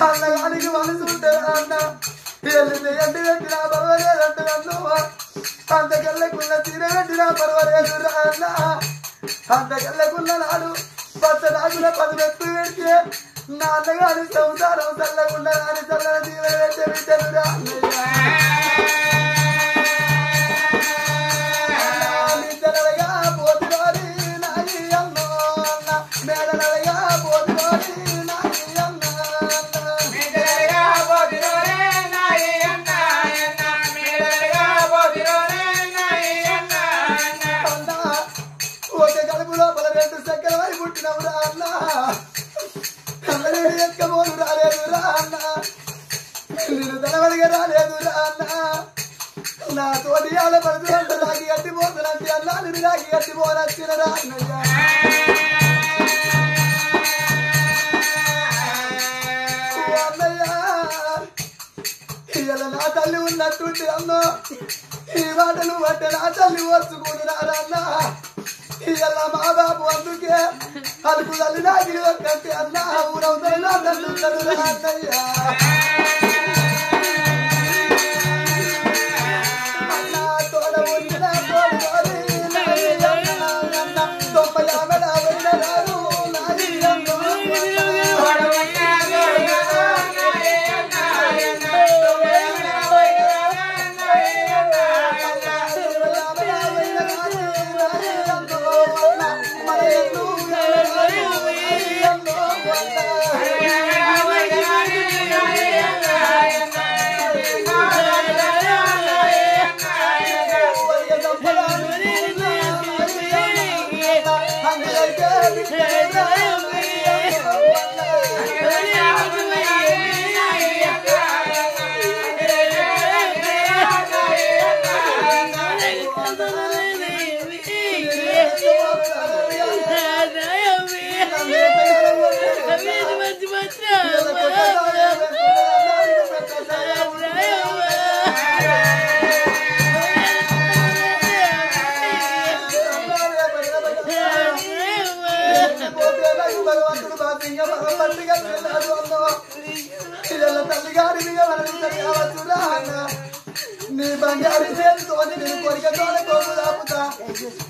అన్నగానికి మనసు ఉంటుంది అన్న ఎండు పెట్టినా పర్వాలేదు అంతకెళ్ళకున్న తీర పెట్టినా పర్వాలేదు అన్న అంతకెళ్ళకున్న నాడు పచ్చ రాజుల 10 మెట్లు పెడితే నా అన్నగారి సంసారం చల్లకుండా నాని చల్లని దీవెన పెట్టే బిడ్డలు రా నిద్రగా పోతురాని నాయి అన్న మేడలగా పోతురాని నా తోటి పడుతుంటే నాకు గట్టిపోతున్నట్టు అన్నా నువ్వు నాకు గట్టిపోనచ్చినరా అన్నయ్య ఇలా నా తల్లి ఉన్నట్టుంటే అన్నో ఈ మాటలు బట్టే నా తల్లి ఓర్చుకుంటున్నారా అన్న ఇలా మా బాబు అందుకే అలుపు తల్లి నాకు ఒక్కటి అన్న ఊరవుతాయి నా తల్లి ఉన్నాడు అన్నయ్య చేతితో నేను కొరికతో కొమ్ము దాపుతా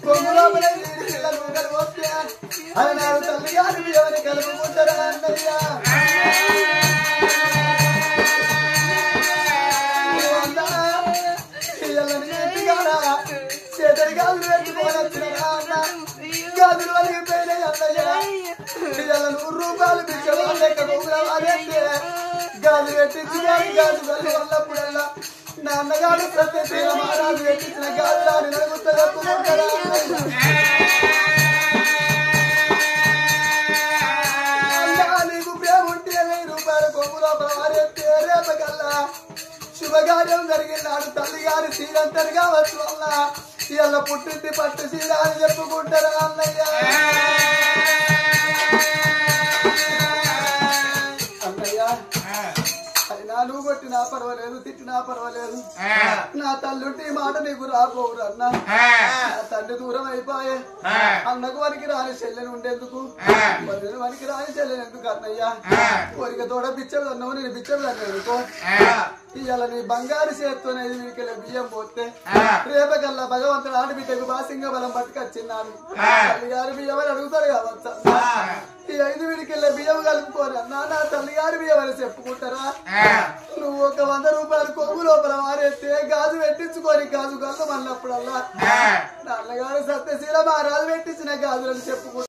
కొమ్ము లోపల నీరు పిల్లలు ముక్కలు పోస్తే అది నాకు తల్లి గారు ఎవరి కలుపుకుంటారా అన్నయ్యా చేతడి గాజులు పెట్టుకోనొచ్చినా అన్న గాజులు వలిగిపోయినాయి అన్నయ్య 100 రూపాయలు బిచ్చలు లెక్క అదేంటే గాజు పెట్టించుకొని గాజు వల్లి వల్లప్పుడల్లా నాన్నగారు సత్యశీల మహారాజు పెట్టించిన గాజులాని నలుగుత చెప్పుకుంటారా నీకు ప్రేమ ఉంటే 1000 రూపాయల కొమ్ము లోపల వారెత్తే రేపకల్లా శుభకార్యం జరిగినాడు తల్లి గారి సీరంతరు కావచ్చు వల్ల ఇలా పుట్టింటి పట్టు సీర అని చెప్పుకుంటారా అన్నయ్య అన్నయ్య అయినా నువ్వు కొట్టినా పర్వాలేదు తిట్టినా పర్వాలేదు నా తల్లుంటి మాట నీకు రాపోరు అన్న నా తండ్రి దూరం అయిపోయే అన్నకు వనికి రాని చెల్లెని ఉండేందుకు వనికి రాని చెల్లెని ఎందుకు అన్నయ్య కోరిక తోడ బిచ్చలు అన్నావు నేను బిచ్చలు అన్నేందుకో ఇవాళ నీ బంగారు చేత్తోనే 5 వీకెళ్ళ బియ్యం పోతే రేపకల్లా భగవంతుడు ఆడబిడ్డకు బాసింగ బలం పట్టుకొచ్చిన్నాను తల్లిగారు బియ్యం అని అడుగుతారు కావచ్చు ఈ 5 వీడికెళ్ళ బియ్యం కలుపుకోరు అన్నా నా తల్లిగారు బియ్యం అని చెప్పుకుంటారా నువ్వు ఒక 100 రూపాయలు కొమ్ము లోపల వారేస్తే గాజు పెట్టించుకొని గాజు గల్లు అన్నప్పుడల్లా నాన్నగారు సత్యశీల మహారాజు పెట్టించిన గాజులని చెప్పుకుంటారు